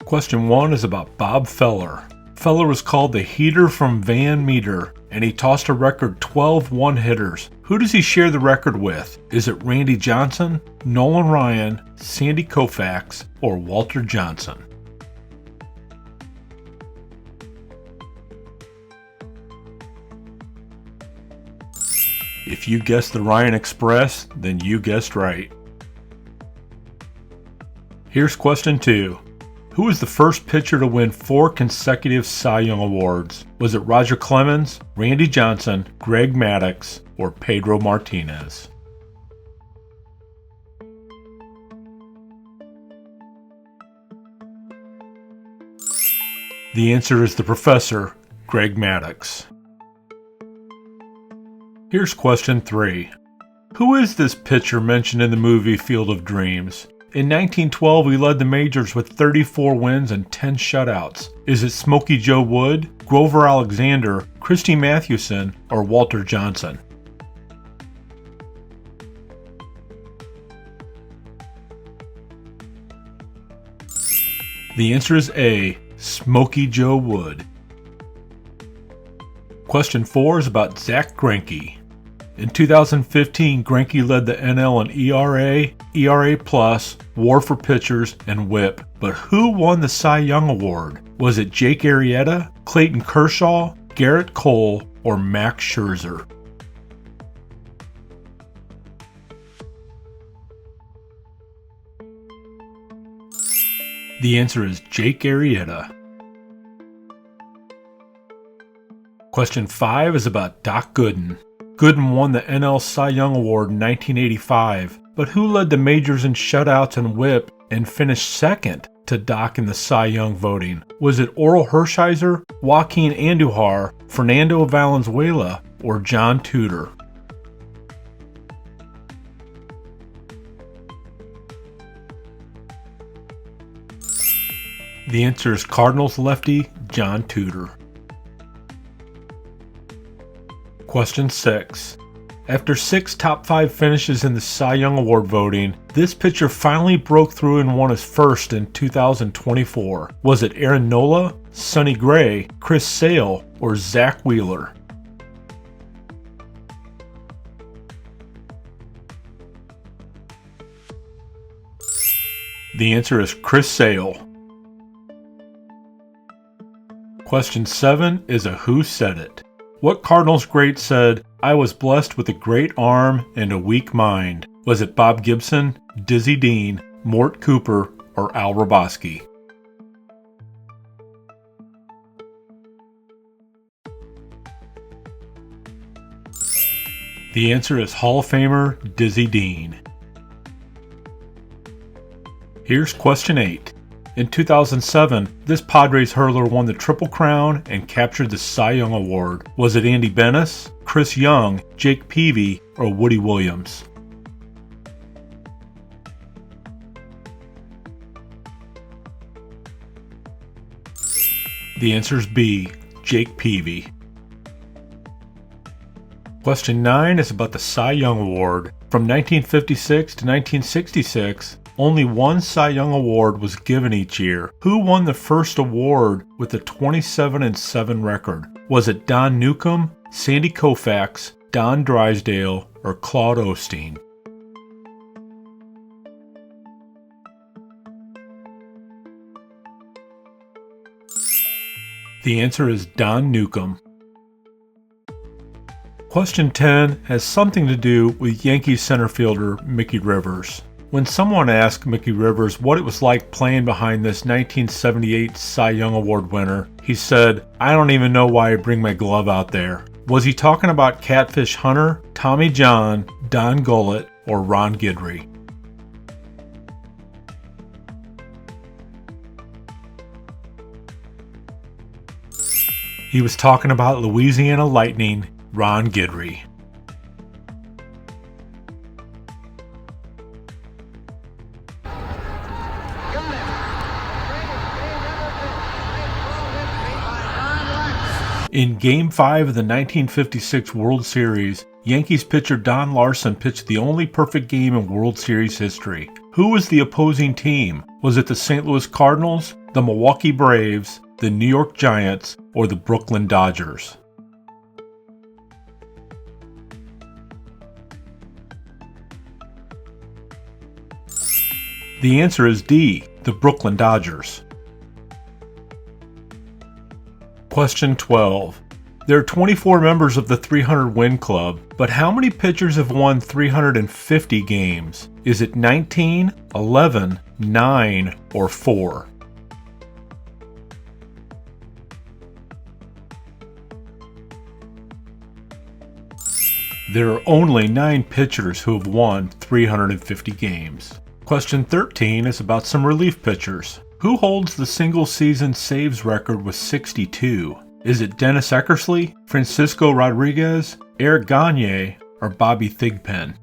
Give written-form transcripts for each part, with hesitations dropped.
Question 1 is about Bob Feller. Feller was called the Heater from Van Meter, and he tossed a record 12 one-hitters. Who does he share the record with? Is it Randy Johnson, Nolan Ryan, Sandy Koufax, or Walter Johnson? If you guessed the Ryan Express, then you guessed right. Here's question 2. Who was the first pitcher to win 4 consecutive Cy Young Awards? Was it Roger Clemens, Randy Johnson, Greg Maddux, or Pedro Martinez? The answer is the professor, Greg Maddux. Here's question 3. Who is this pitcher mentioned in the movie Field of Dreams? In 1912, he led the majors with 34 wins and 10 shutouts. Is it Smokey Joe Wood, Grover Alexander, Christy Mathewson, or Walter Johnson? The answer is A, Smokey Joe Wood. Question 4 is about Zach Greinke. In 2015, Greinke led the NL in ERA, ERA+, WAR for pitchers, and WHIP. But who won the Cy Young Award? Was it Jake Arrieta, Clayton Kershaw, Garrett Cole, or Max Scherzer? The answer is Jake Arrieta. Question 5 is about Doc Gooden. Gooden won the NL Cy Young Award in 1985, but who led the majors in shutouts and WHIP and finished second to Doc in the Cy Young voting? Was it Oral Hershiser, Joaquin Andujar, Fernando Valenzuela, or John Tudor? The answer is Cardinals lefty John Tudor. Question 6. After 6 top 5 finishes in the Cy Young Award voting, this pitcher finally broke through and won his first in 2024. Was it Aaron Nola, Sonny Gray, Chris Sale, or Zach Wheeler? The answer is Chris Sale. Question 7 is a Who Said It. What Cardinals great said, "I was blessed with a great arm and a weak mind"? Was it Bob Gibson, Dizzy Dean, Mort Cooper, or Al Roboski? The answer is Hall of Famer Dizzy Dean. Here's question 8. In 2007, this Padres hurler won the Triple Crown and captured the Cy Young Award. Was it Andy Benes, Chris Young, Jake Peavy, or Woody Williams? The answer is B, Jake Peavy. Question 9 is about the Cy Young Award. From 1956 to 1966, only one Cy Young Award was given each year. Who won the first award with a 27-7 record? Was it Don Newcomb, Sandy Koufax, Don Drysdale, or Claude Osteen? The answer is Don Newcomb. Question 10 has something to do with Yankees center fielder Mickey Rivers. When someone asked Mickey Rivers what it was like playing behind this 1978 Cy Young Award winner, he said, "I don't even know why I bring my glove out there." Was he talking about Catfish Hunter, Tommy John, Don Gullett, or Ron Guidry? He was talking about Louisiana Lightning Ron Guidry. In Game 5 of the 1956 World Series, Yankees pitcher Don Larson pitched the only perfect game in World Series history. Who was the opposing team? Was it the St. Louis Cardinals, the Milwaukee Braves, the New York Giants, or the Brooklyn Dodgers? The answer is D, the Brooklyn Dodgers. Question 12. There are 24 members of the 300 win club, but how many pitchers have won 350 games? Is it 19, 11, 9, or 4? There are only 9 pitchers who have won 350 games. Question 13 is about some relief pitchers. Who holds the single-season saves record with 62? Is it Dennis Eckersley, Francisco Rodriguez, Eric Gagne, or Bobby Thigpen?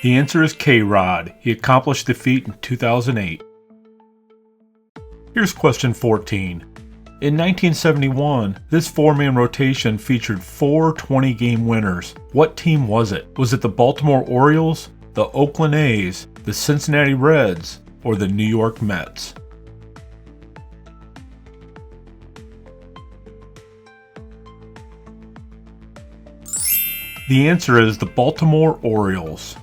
The answer is K-Rod. He accomplished the feat in 2008. Here's question 14. In 1971, this 4-man rotation featured 4 20-game winners. What team was it? Was it the Baltimore Orioles, the Oakland A's, the Cincinnati Reds, or the New York Mets? The answer is the Baltimore Orioles.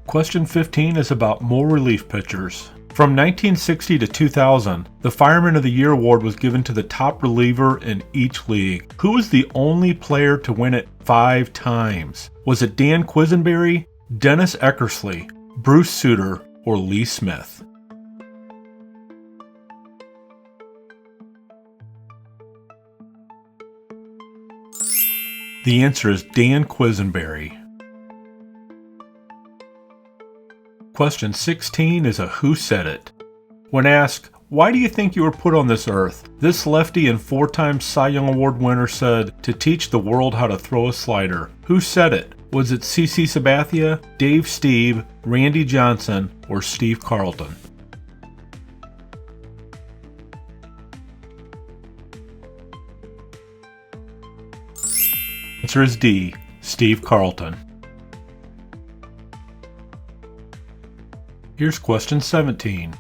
Question 15 is about more relief pitchers. From 1960 to 2000, the Fireman of the Year award was given to the top reliever in each league. Who was the only player to win it 5 times? Was it Dan Quisenberry, Dennis Eckersley, Bruce Sutter, or Lee Smith? The answer is Dan Quisenberry. Question 16 is a Who Said It? When asked, why do you think you were put on this earth? This lefty and 4-time Cy Young Award winner said, to teach the world how to throw a slider. Who said it? Was it CC Sabathia, Dave Stieb, Randy Johnson, or Steve Carlton? Answer is D, Steve Carlton. Here's question 17.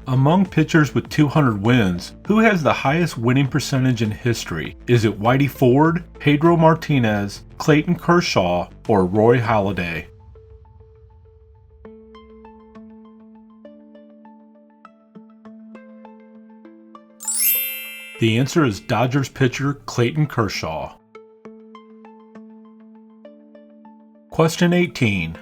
Among pitchers with 200 wins, who has the highest winning percentage in history? Is it Whitey Ford, Pedro Martinez, Clayton Kershaw, or Roy Halladay? The answer is Dodgers pitcher Clayton Kershaw. Question 18.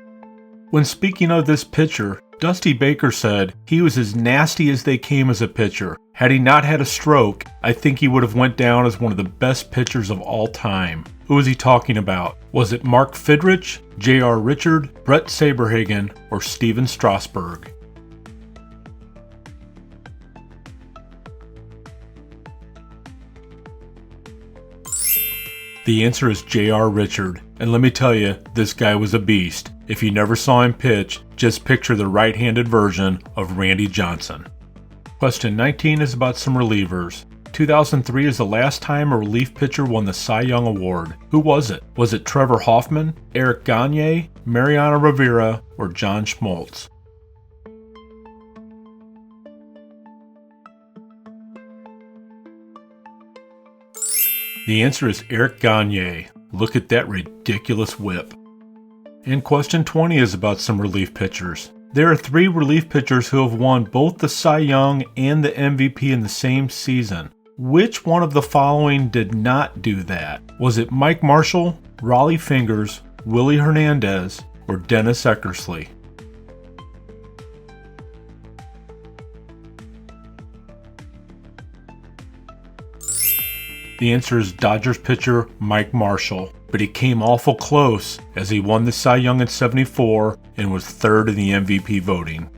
When speaking of this pitcher, Dusty Baker said he was as nasty as they came as a pitcher. Had he not had a stroke, I think he would have went down as one of the best pitchers of all time. Who was he talking about? Was it Mark Fidrich, J.R. Richard, Brett Saberhagen, or Steven Strasburg? The answer is J.R. Richard, and let me tell you, this guy was a beast. If you never saw him pitch, just picture the right-handed version of Randy Johnson. Question 19 is about some relievers. 2003 is the last time a relief pitcher won the Cy Young Award. Who was it? Was it Trevor Hoffman, Eric Gagne, Mariano Rivera, or John Schmaltz? The answer is Eric Gagne. Look at that ridiculous whip. And question 20 is about some relief pitchers. There are 3 relief pitchers who have won both the Cy Young and the MVP in the same season. Which one of the following did not do that? Was it Mike Marshall, Raleigh Fingers, Willie Hernandez, or Dennis Eckersley? The answer is Dodgers pitcher Mike Marshall, but he came awful close as he won the Cy Young in '74 and was 3rd in the MVP voting.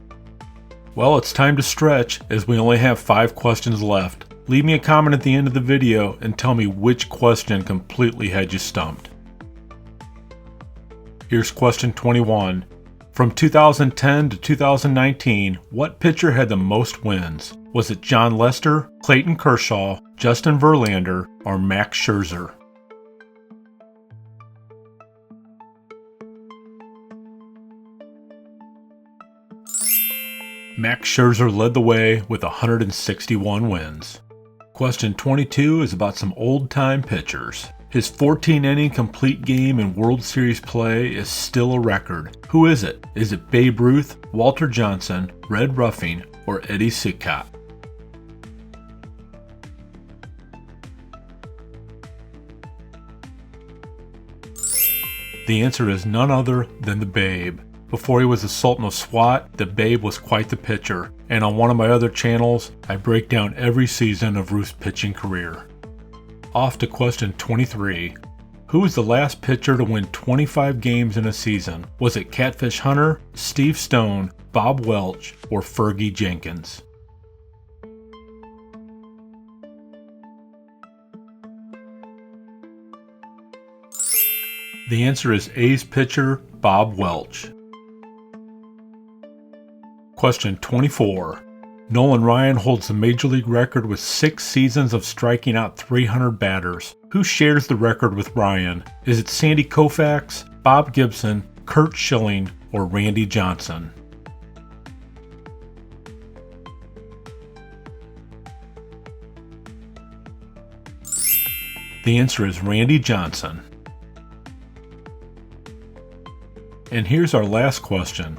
Well, it's time to stretch as we only have 5 questions left. Leave me a comment at the end of the video and tell me which question completely had you stumped. Here's question 21. From 2010 to 2019, what pitcher had the most wins? Was it Jon Lester, Clayton Kershaw, Justin Verlander, or Max Scherzer? Max Scherzer led the way with 161 wins. Question 22 is about some old-time pitchers. His 14-inning complete game in World Series play is still a record. Who is it? Is it Babe Ruth, Walter Johnson, Red Ruffing, or Eddie Sitcott? The answer is none other than the Babe. Before he was the Sultan of SWAT, the Babe was quite the pitcher, and on one of my other channels, I break down every season of Ruth's pitching career. Off to question 23. Who was the last pitcher to win 25 games in a season? Was it Catfish Hunter, Steve Stone, Bob Welch, or Fergie Jenkins? The answer is A's pitcher Bob Welch. Question 24. Nolan Ryan holds the Major League record with 6 seasons of striking out 300 batters. Who shares the record with Ryan? Is it Sandy Koufax, Bob Gibson, Curt Schilling, or Randy Johnson? The answer is Randy Johnson. And here's our last question.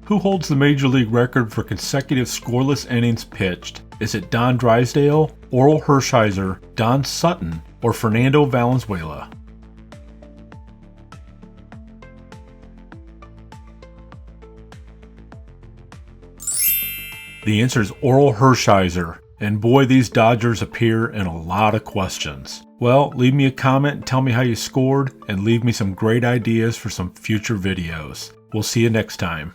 Who holds the Major League record for consecutive scoreless innings pitched? Is it Don Drysdale, Orel Hershiser, Don Sutton, or Fernando Valenzuela? The answer is Orel Hershiser, and boy, these Dodgers appear in a lot of questions. Well, leave me a comment and tell me how you scored, and leave me some great ideas for some future videos. We'll see you next time.